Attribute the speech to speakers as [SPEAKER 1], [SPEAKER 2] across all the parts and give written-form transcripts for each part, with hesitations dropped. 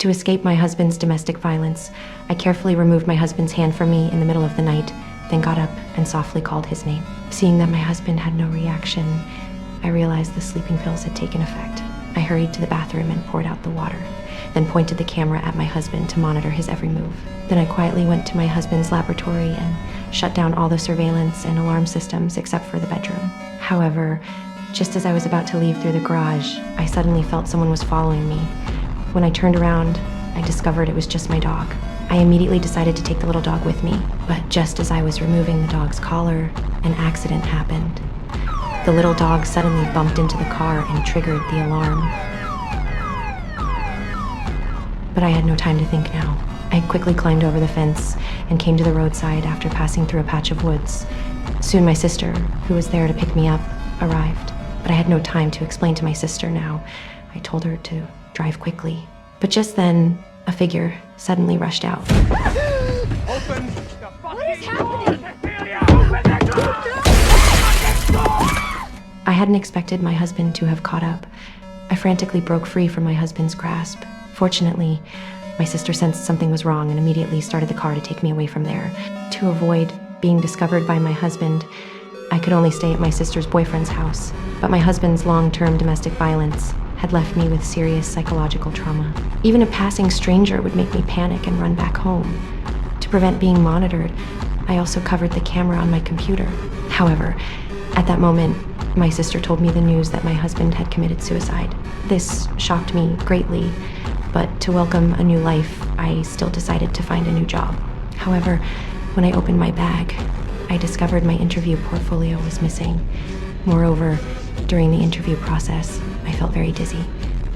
[SPEAKER 1] To escape my husband's domestic violence, I carefully removed my husband's hand from me in the middle of the night, then got up and softly called his name. Seeing that my husband had no reaction, I realized the sleeping pills had taken effect. I hurried to the bathroom and poured out the water, then pointed the camera at my husband to monitor his every move. Then I quietly went to my husband's laboratory and shut down all the surveillance and alarm systems except for the bedroom. However, just as I was about to leave through the garage, I suddenly felt someone was following me. When I turned around, I discovered it was just my dog. I immediately decided to take the little dog with me, but just as I was removing the dog's collar, an accident happened. The little dog suddenly bumped into the car and triggered the alarm. But I had no time to think now. I quickly climbed over the fence and came to the roadside after passing through a patch of woods. Soon my sister, who was there to pick me up, arrived. But I had no time to explain to my sister now. I told her to drive quickly. But just then, a figure suddenly rushed out.
[SPEAKER 2] Open the fucking door! Cecilia, open the door!
[SPEAKER 1] I hadn't expected my husband to have caught up. I frantically broke free from my husband's grasp. Fortunately, my sister sensed something was wrong and immediately started the car to take me away from there. To avoid being discovered by my husband, I could only stay at my sister's boyfriend's house. But my husband's long-term domestic violence had left me with serious psychological trauma. Even a passing stranger would make me panic and run back home. To prevent being monitored, I also covered the camera on my computer. However, at that moment, my sister told me the news that my husband had committed suicide. This shocked me greatly, but to welcome a new life, I still decided to find a new job. However, when I opened my bag, I discovered my interview portfolio was missing. Moreover, during the interview process, I felt very dizzy.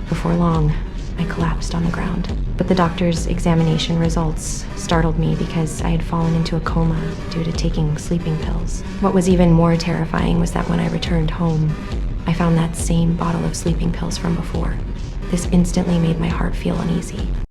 [SPEAKER 1] Before long, I collapsed on the ground. But the doctor's examination results startled me because I had fallen into a coma due to taking sleeping pills. What was even more terrifying was that when I returned home, I found that same bottle of sleeping pills from before. This instantly made my heart feel uneasy.